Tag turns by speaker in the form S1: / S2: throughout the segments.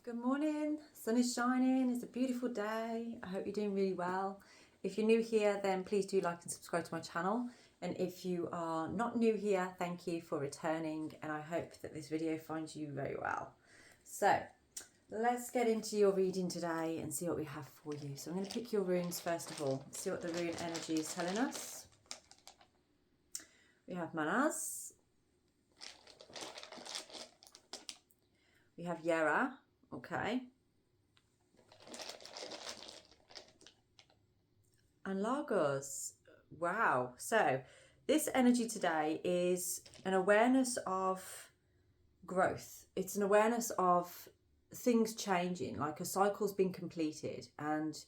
S1: Good morning, sun is shining, it's a beautiful day. I hope you're doing really well. If you're new here, then please do like and subscribe to my channel. And if you are not new here, thank you for returning, and I hope that this video finds you very well. So let's get into your reading today and see what we have for you. So I'm going to pick your runes first of all, see what the rune energy is telling us. We have Manas, we have Yera, okay, and Lagos. Wow. So this energy today is an awareness of growth. It's an awareness of things changing, like a cycle's been completed, and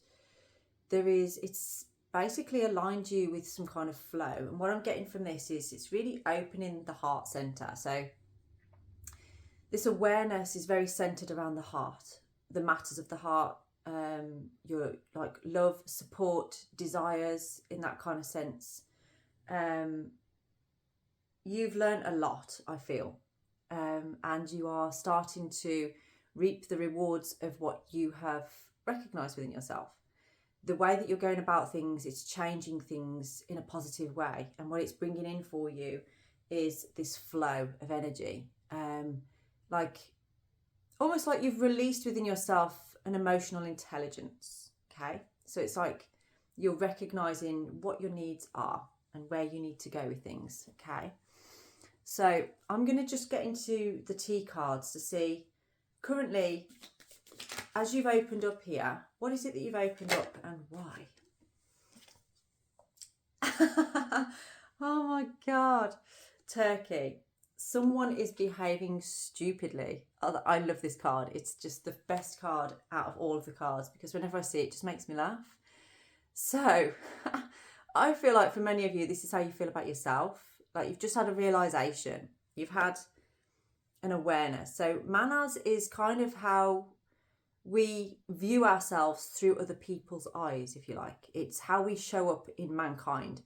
S1: it's basically aligned you with some kind of flow. And what I'm getting from this is it's really opening the heart center. So this awareness is very centered around the heart, the matters of the heart, your like love, support, desires, in that kind of sense. You've learned a lot, I feel, and you are starting to reap the rewards of what you have recognized within yourself. The way that you're going about things, it's changing things in a positive way, and what it's bringing in for you is this flow of energy, like almost like you've released within yourself an emotional intelligence. Okay, so it's like you're recognizing what your needs are and where you need to go with things. Okay, so I'm going to just get into the T cards to see currently, as you've opened up here, what is it that you've opened up and why? Oh my God. Turkey. Someone is behaving stupidly. Oh, I love this card. It's just the best card out of all of the cards because whenever I see it, it just makes me laugh. So I feel like for many of you, this is how you feel about yourself. Like you've just had a realization. You've had an awareness. So Manas is kind of how we view ourselves through other people's eyes, if you like. It's how we show up in mankind,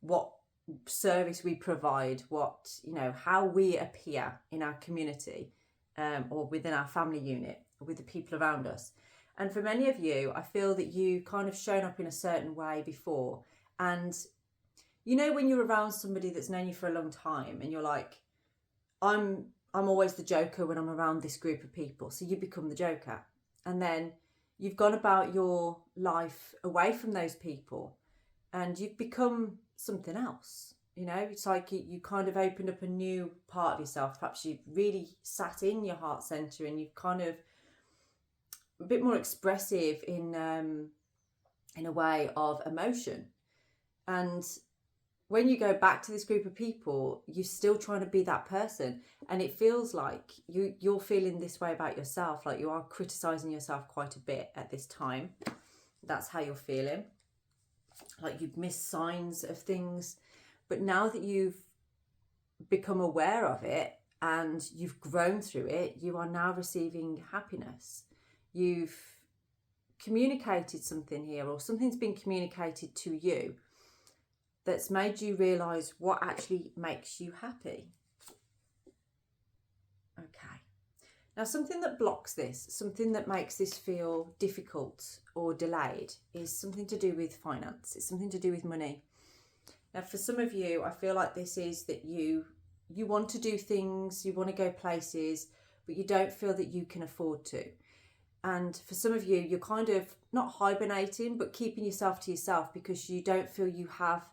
S1: what service we provide, what, how we appear in our community, or within our family unit, with the people around us. And for many of you, I feel that you kind of shown up in a certain way before. And when you're around somebody that's known you for a long time and you're like, I'm always the joker when I'm around this group of people. So you become the joker. And then you've gone about your life away from those people and you've become something else. It's like you kind of opened up a new part of yourself. Perhaps you've really sat in your heart center and you've kind of a bit more expressive in a way of emotion. And when you go back to this group of people, you're still trying to be that person. And it feels like you're feeling this way about yourself, like you are criticizing yourself quite a bit at this time. That's how you're feeling. Like you've missed signs of things. But now that you've become aware of it and you've grown through it, you are now receiving happiness. You've communicated something here, or something's been communicated to you that's made you realise what actually makes you happy. Okay. Now, something that blocks this, something that makes this feel difficult or delayed, is something to do with finance. It's something to do with money. Now, for some of you, I feel like this is that you want to do things, you want to go places, but you don't feel that you can afford to. And for some of you, you're kind of not hibernating, but keeping yourself to yourself because you don't feel you have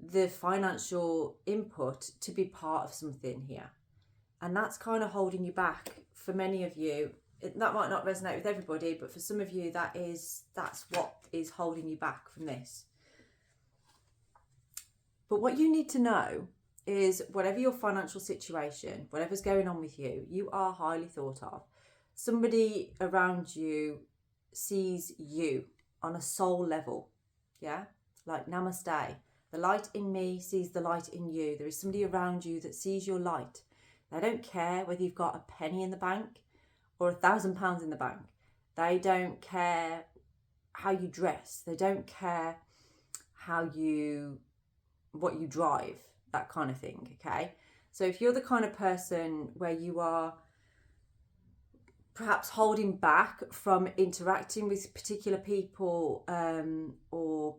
S1: the financial input to be part of something here. And that's kind of holding you back for many of you. That might not resonate with everybody, but for some of you, that's what is holding you back from this. But what you need to know is whatever your financial situation, whatever's going on with you, you are highly thought of. Somebody around you sees you on a soul level. Yeah? Like namaste. The light in me sees the light in you. There is somebody around you that sees your light. They don't care whether you've got a penny in the bank or £1,000 in the bank. They don't care how you dress. They don't care what you drive, that kind of thing. Okay. So if you're the kind of person where you are perhaps holding back from interacting with particular people, or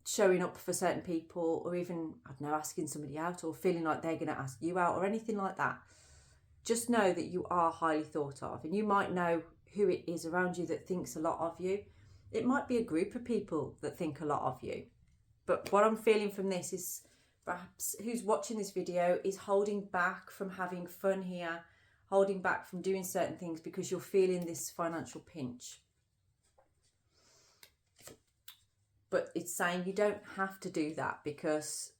S1: showing up for certain people, or even, I don't know, asking somebody out, or feeling like they're going to ask you out, or anything like that. Just know that you are highly thought of, and you might know who it is around you that thinks a lot of you. It might be a group of people that think a lot of you. But what I'm feeling from this is, perhaps who's watching this video is holding back from having fun here, holding back from doing certain things because you're feeling this financial pinch. But it's saying you don't have to do that, because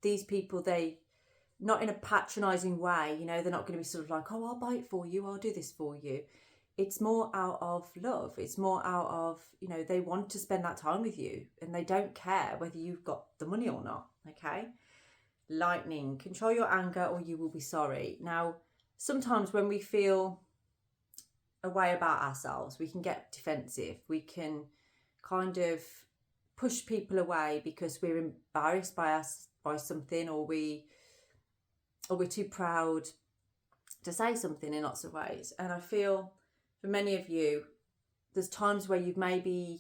S1: these people, they, not in a patronising way, you know, they're not going to be sort of like, oh, I'll buy it for you, I'll do this for you. It's more out of love. It's more out of, you know, they want to spend that time with you, and they don't care whether you've got the money or not, okay? Lightning, control your anger or you will be sorry. Now, sometimes when we feel a way about ourselves, we can get defensive. We can kind of push people away because we're embarrassed by something, or we're too proud to say something in lots of ways. And I feel for many of you, there's times where you've maybe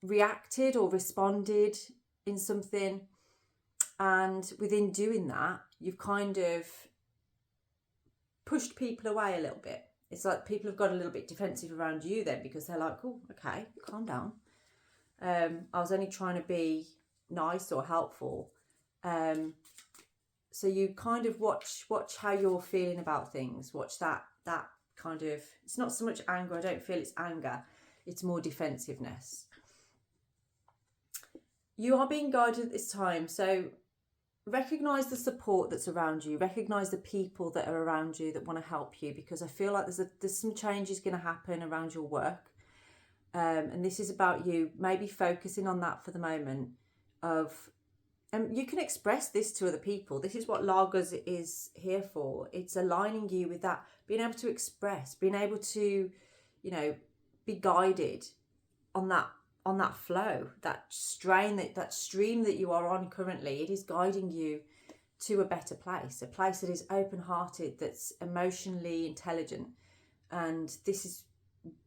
S1: reacted or responded in something, and within doing that, you've kind of pushed people away a little bit. It's like people have got a little bit defensive around you then, because they're like, oh, okay, calm down. I was only trying to be nice or helpful. So you kind of watch how you're feeling about things. Watch that kind of, it's not so much anger. I don't feel it's anger. It's more defensiveness. You are being guided at this time. So recognise the support that's around you. Recognise the people that are around you that want to help you, because I feel like there's some changes going to happen around your work. And this is about you maybe focusing on that for the moment of, you can express this to other people. This is what Lagos is here for. It's aligning you with that, being able to express, being able to, you know, be guided on that flow, that stream that you are on currently. It is guiding you to a better place, a place that is open-hearted, that's emotionally intelligent. And this is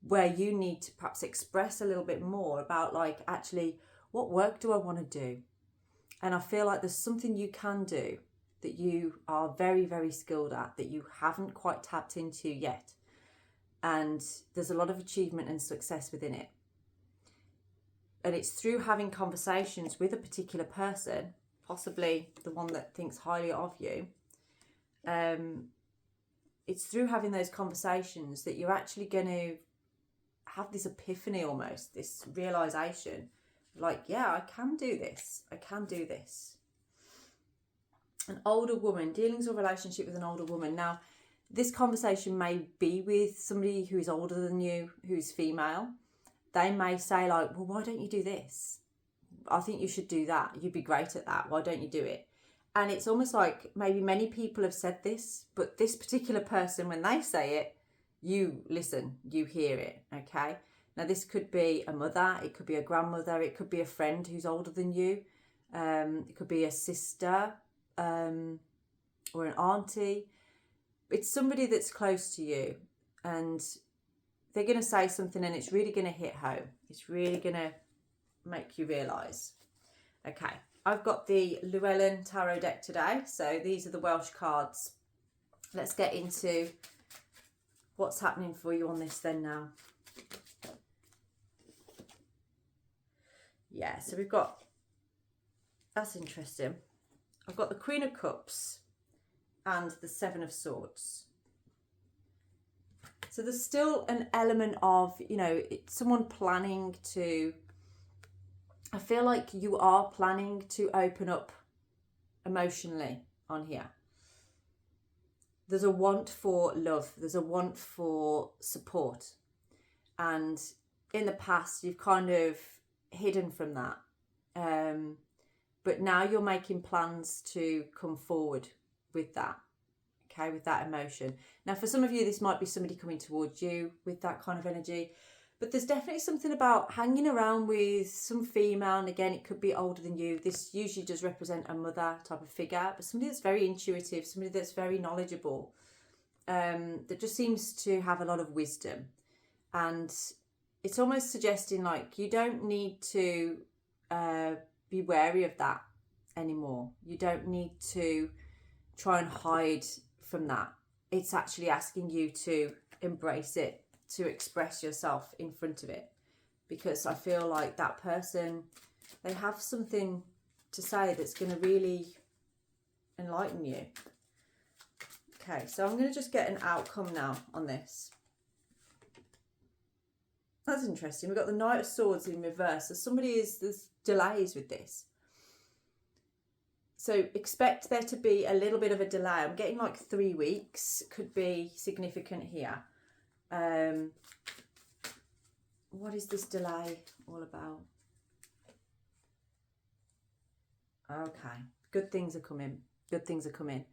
S1: where you need to perhaps express a little bit more about, like, actually, what work do I want to do? And I feel like there's something you can do that you are very, very skilled at, that you haven't quite tapped into yet. And there's a lot of achievement and success within it. And it's through having conversations with a particular person, possibly the one that thinks highly of you. It's through having those conversations that you're actually going to have this epiphany, almost, this realization. Like, yeah, I can do this. I can do this. An older woman, dealings or relationship with an older woman. Now, this conversation may be with somebody who is older than you, who's female. They may say, like, well, why don't you do this? I think you should do that. You'd be great at that. Why don't you do it? And it's almost like maybe many people have said this, but this particular person, when they say it, you listen, you hear it, okay? Now, this could be a mother, it could be a grandmother, it could be a friend who's older than you, it could be a sister, or an auntie. It's somebody that's close to you, and they're going to say something, and it's really going to hit home. It's really going to make you realise. Okay, I've got the Llewellyn Tarot deck today, so these are the Welsh cards. Let's get into what's happening for you on this then now. Yeah, so we've got, that's interesting. I've got the Queen of Cups and the Seven of Swords. So there's still an element of, you know, someone planning to, I feel like you are planning to open up emotionally on here. There's a want for love. There's a want for support. And in the past, you've kind of hidden from that. But now you're making plans to come forward with that. Okay, with that emotion. Now, for some of you, this might be somebody coming towards you with that kind of energy. But there's definitely something about hanging around with some female. And again, it could be older than you. This usually does represent a mother type of figure. But somebody that's very intuitive, somebody that's very knowledgeable. that just seems to have a lot of wisdom, and it's almost suggesting like you don't need to be wary of that anymore. You don't need to try and hide from that. It's actually asking you to embrace it, to express yourself in front of it, because I feel like that person, they have something to say that's going to really enlighten you. Okay, so I'm going to just get an outcome now on this. That's interesting. We've got the Knight of Swords in reverse. So there's delays with this. So expect there to be a little bit of a delay. I'm getting like 3 weeks could be significant here. What is this delay all about? Okay, good things are coming. Good things are coming.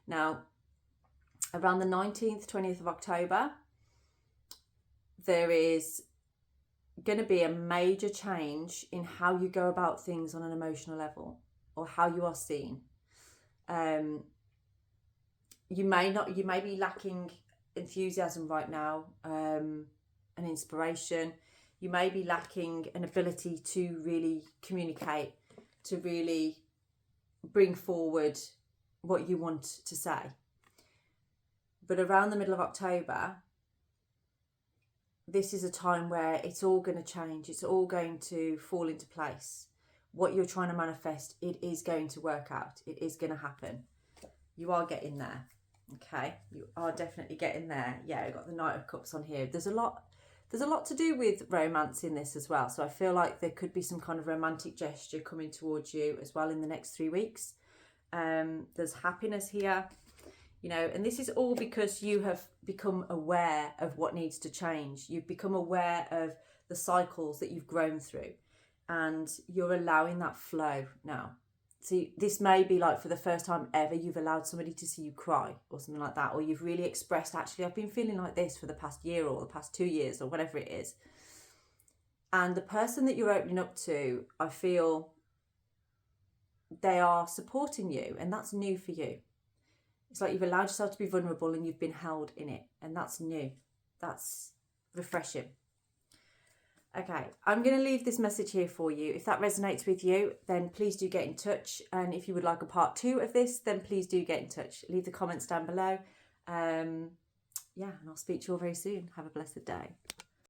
S1: Now, around the 19th, 20th of October, there is going to be a major change in how you go about things on an emotional level, or how you are seen. You may be lacking enthusiasm right now, and inspiration. You may be lacking an ability to really communicate, to really bring forward what you want to say. But around the middle of October, this is a time where it's all going to change. It's all going to fall into place. What you're trying to manifest, it is going to work out. It is going to happen. You are getting there. Okay, you are definitely getting there. Yeah, we've got the Knight of Cups on here. There's a lot to do with romance in this as well. So I feel like there could be some kind of romantic gesture coming towards you as well in the next 3 weeks. There's happiness here, you know, and this is all because you have become aware of what needs to change. You've become aware of the cycles that you've grown through, and you're allowing that flow now. See, this may be like for the first time ever you've allowed somebody to see you cry or something like that, or you've really expressed, actually, I've been feeling like this for the past year or the past 2 years or whatever it is. And the person that you're opening up to, I feel they are supporting you, and that's new for you. It's like you've allowed yourself to be vulnerable and you've been held in it, and that's new. That's refreshing. Okay, I'm going to leave this message here for you. If that resonates with you, then please do get in touch. And if you would like a part 2 of this, then please do get in touch. Leave the comments down below. Yeah, and I'll speak to you all very soon. Have a blessed day.